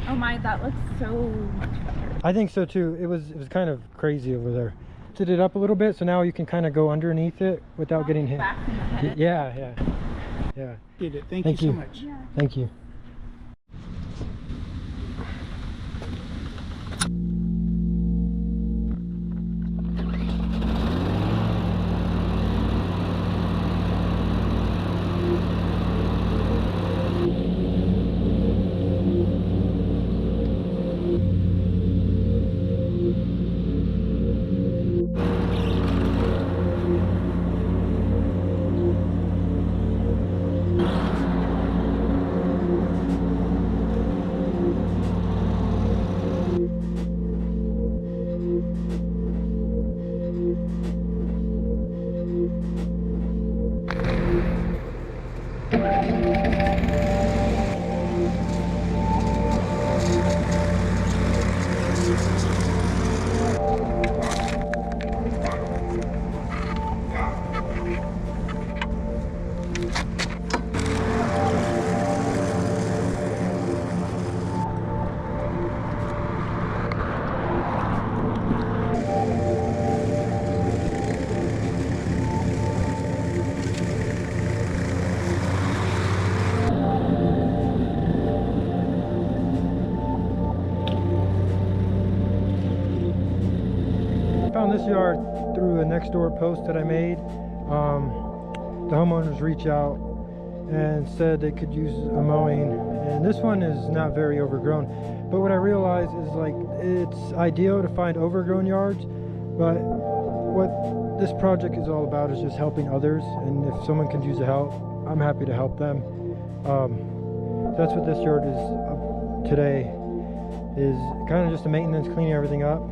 Oh my, that looks so much better. I think so too. It was kind of crazy over there. Did it up a little bit, so now you can kind of go underneath it without getting hit. Back in the head. Yeah. Did it. Thank you so much. Yeah. Thank you. Found this yard through a Nextdoor post that I made. The homeowners reach out and said they could use a mowing, and this one is not very overgrown, but what I realized is like it's ideal to find overgrown yards, but what this project is all about is just helping others, and if someone can use the help, I'm happy to help them. That's what this yard is today, is kind of just the maintenance, cleaning everything up.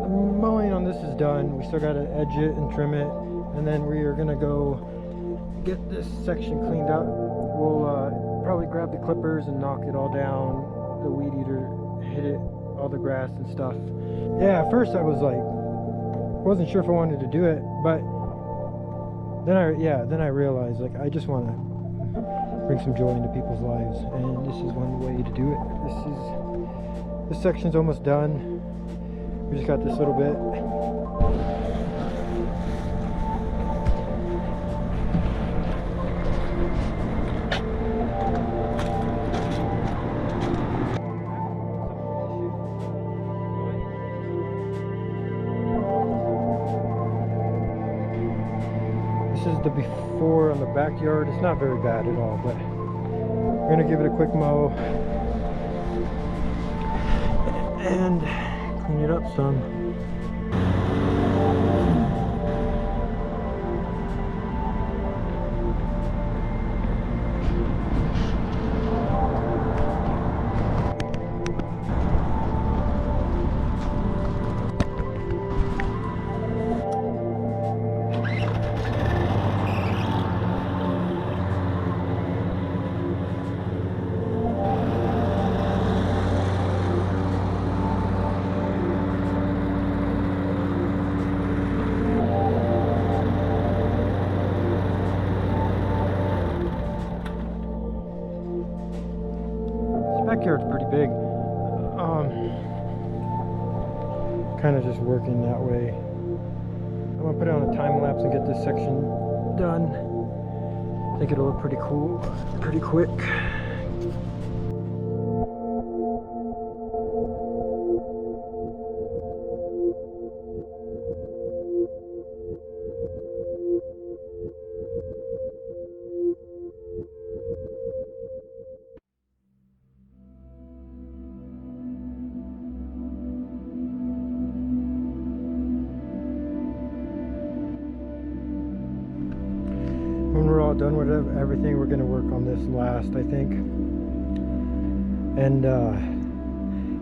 The mowing on this is done. We still got to edge it and trim it, and then we are gonna go get this section cleaned up. We'll probably grab the clippers and knock it all down, the weed eater, hit it, all the grass and stuff. Yeah, at first I was like, wasn't sure if I wanted to do it, but then I realized like I just want to bring some joy into people's lives, and this is one way to do it. This section's almost done. We just got this little bit. This is the before on the backyard. It's not very bad at all, but we're gonna give it a quick mow and clean it up some. Backyard's pretty big. Kind of just working that way. I'm gonna put it on a time lapse and get this section done. I think it'll look pretty cool, pretty quick. When we're all done with everything, we're going to work on this last, I think. And I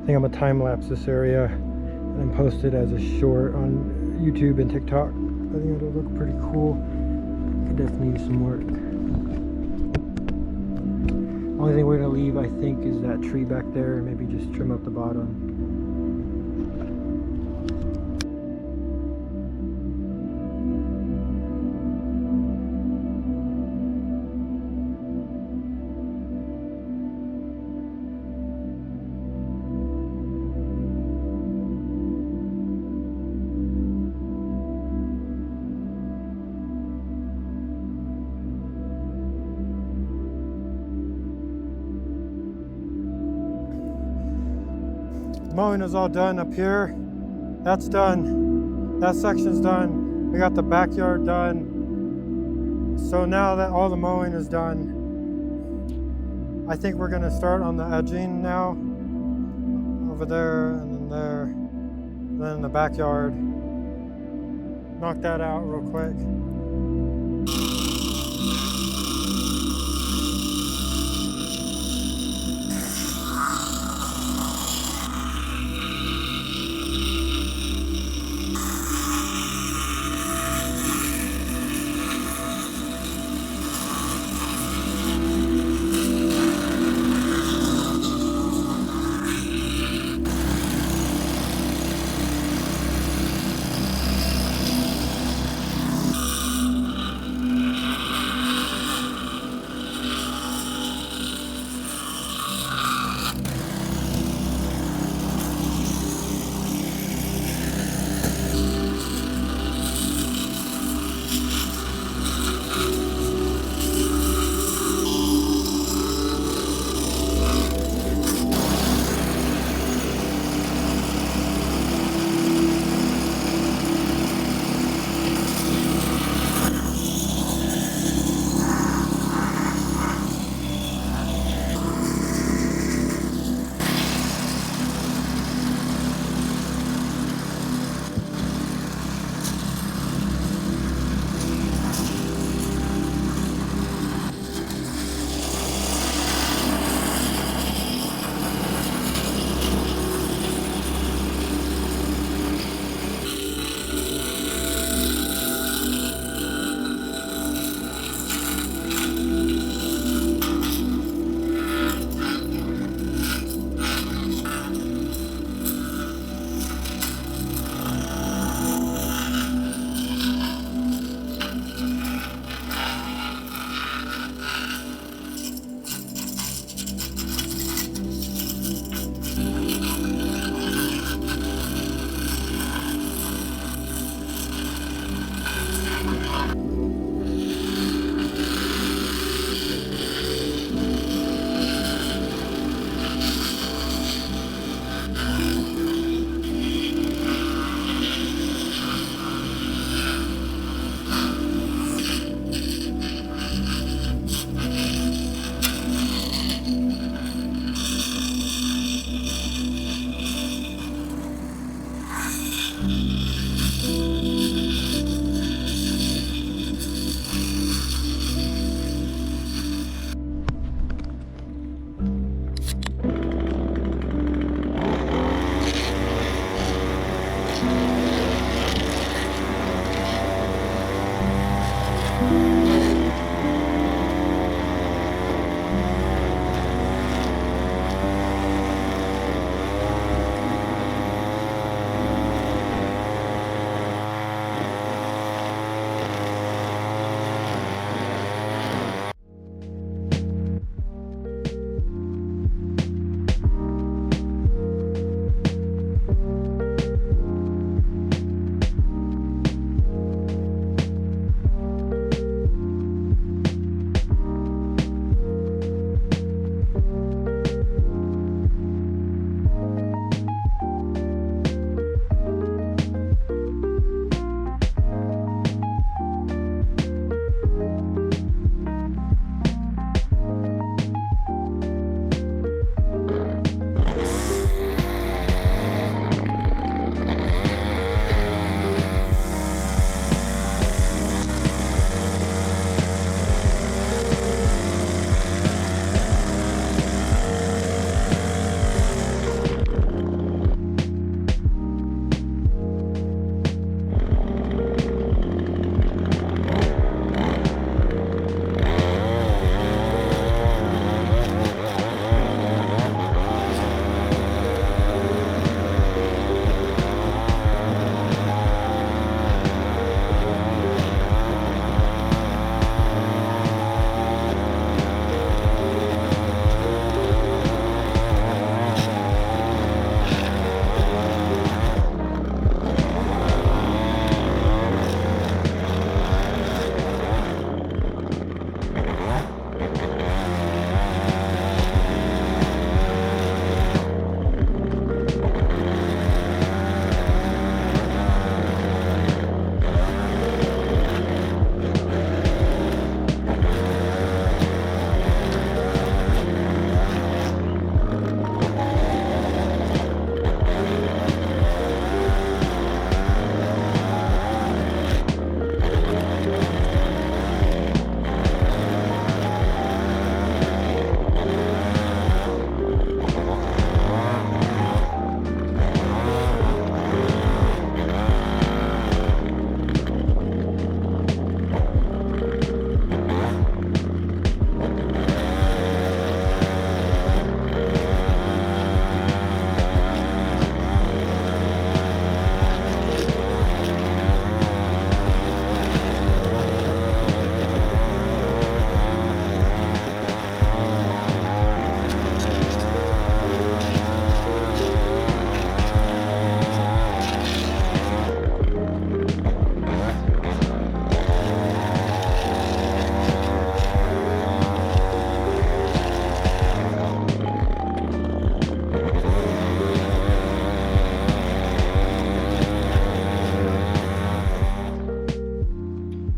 think I'm going to time lapse this area and then post it as a short on YouTube and TikTok. I think it'll look pretty cool. Could definitely use some work. Only thing we're going to leave, I think, is that tree back there. Maybe just trim up the bottom. mowing is all done up here. That's done. That section's done. We got the backyard done. So now that all the mowing is done, I think we're gonna start on the edging now. Over there and then there, and then in the backyard. Knock that out real quick.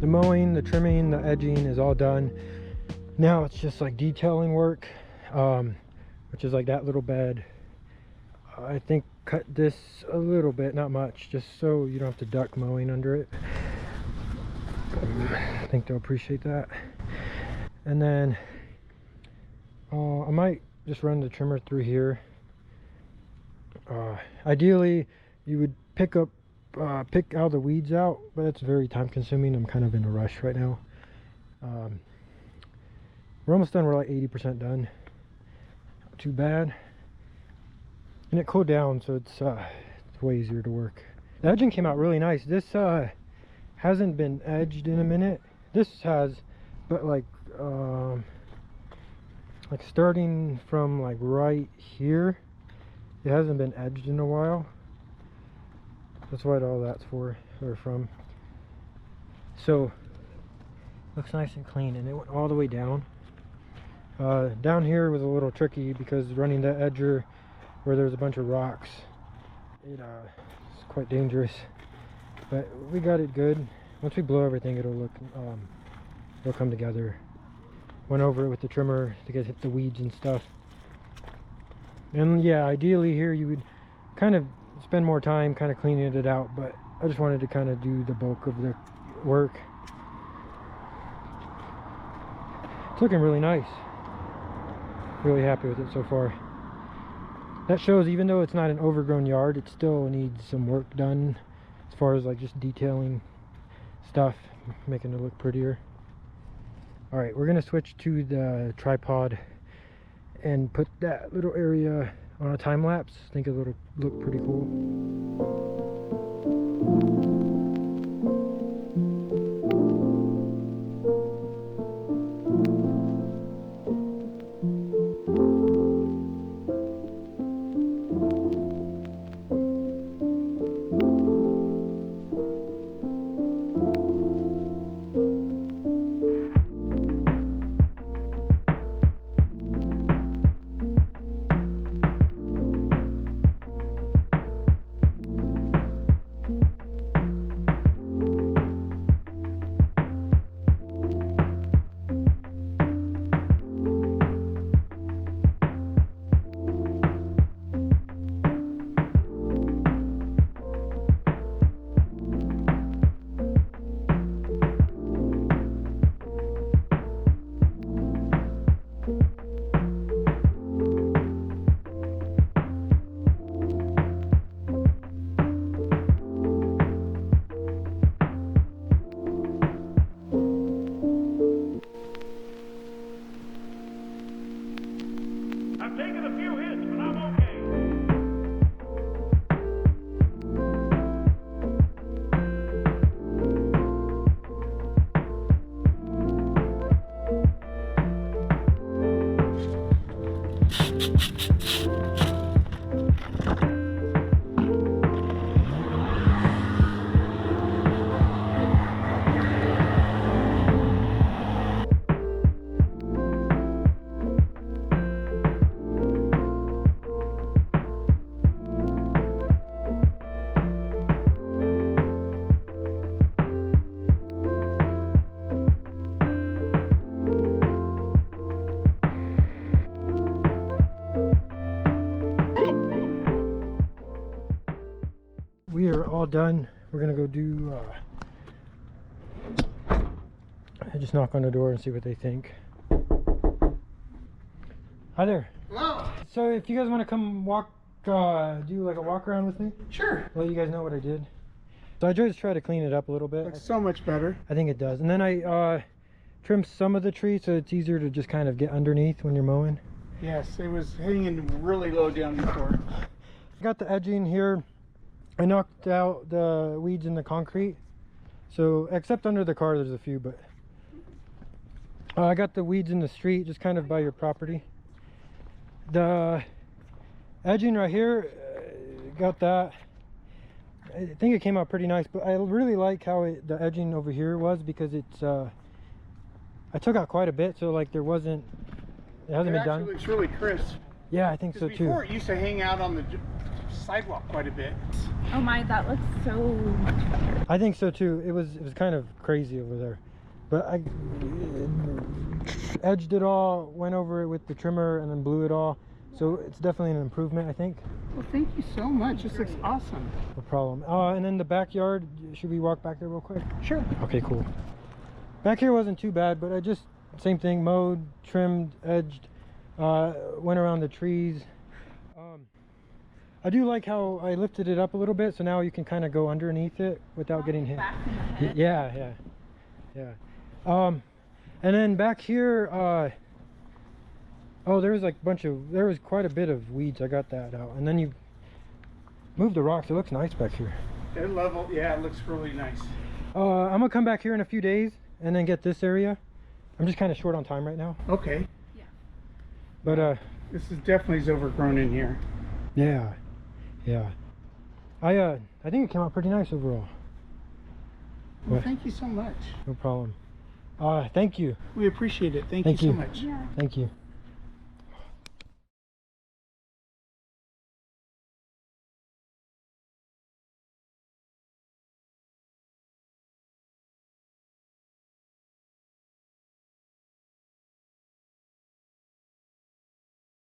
The mowing, the trimming, the edging is all done. Now it's just like detailing work, which is like that little bed. I think cut this a little bit, not much, just so you don't have to duck mowing under it. I think they'll appreciate that. And then I might just run the trimmer through here. Ideally you would pick all the weeds out, but it's very time consuming. I'm kind of in a rush right now. We're almost done. We're like 80% done. Not too bad. And it cooled down, so it's way easier to work. The edging came out really nice. This hasn't been edged in a minute. This has, but like starting from like right here, it hasn't been edged in a while. That's what all that's for, or from. So looks nice and clean, and it went all the way down. Down here was a little tricky because running that edger where there's a bunch of rocks, it's quite dangerous, but we got it good. Once we blow everything, it'll come together. Went over it with the trimmer to hit the weeds and stuff. And yeah, ideally here you would kind of spend more time kind of cleaning it out, but I just wanted to kind of do the bulk of the work. It's looking really nice. Really happy with it so far. That shows, even though it's not an overgrown yard, it still needs some work done as far as like just detailing stuff, making it look prettier. All right, we're gonna switch to the tripod and put that little area on a time lapse. I think it'll look pretty cool. We are all done. We're gonna go do I just knock on the door and see what they think. Hi there. Hello. So if you guys want to come walk, do like a walk around with me, Sure. let you guys know what I did. So I just try to clean it up a little bit. Looks so much better. I think it does. And then I trimmed some of the trees so it's easier to just kind of get underneath when you're mowing. Yes, it was hanging really low down before. I got the edging here. I knocked out the weeds in the concrete. So except under the car, there's a few, but I got the weeds in the street, just kind of by your property. The edging right here, got that. I think it came out pretty nice, but I really like how the edging over here was, because it's I took out quite a bit, so like it hasn't been done. It looks really crisp. Yeah, I think so too. Before it used to hang out on the sidewalk quite a bit. Oh my, that looks so much better. I think so too. It was kind of crazy over there, but I edged it all, went over it with the trimmer, and then blew it all. So it's definitely an improvement, I think. Well, thank you so much. This looks awesome. No problem. And then the backyard. Should we walk back there real quick? Sure. Okay, cool. Back here wasn't too bad, but I just same thing. Mowed, trimmed, edged. Went around the trees. I do like how I lifted it up a little bit, so now you can kind of go underneath it without getting hit. Yeah. And then back here, oh, there was like there was quite a bit of weeds. I got that out. And then you move the rocks. It looks nice back here. That level, yeah, it looks really nice. I'm gonna come back here in a few days and then get this area. I'm just kind of short on time right now. Okay. Yeah. But This is definitely overgrown in here. yeah. I think it came out pretty nice overall. Well, But thank you so much. no problem. Thank you. We appreciate it. Thank Thank you you. so much. Yeah. Thank you.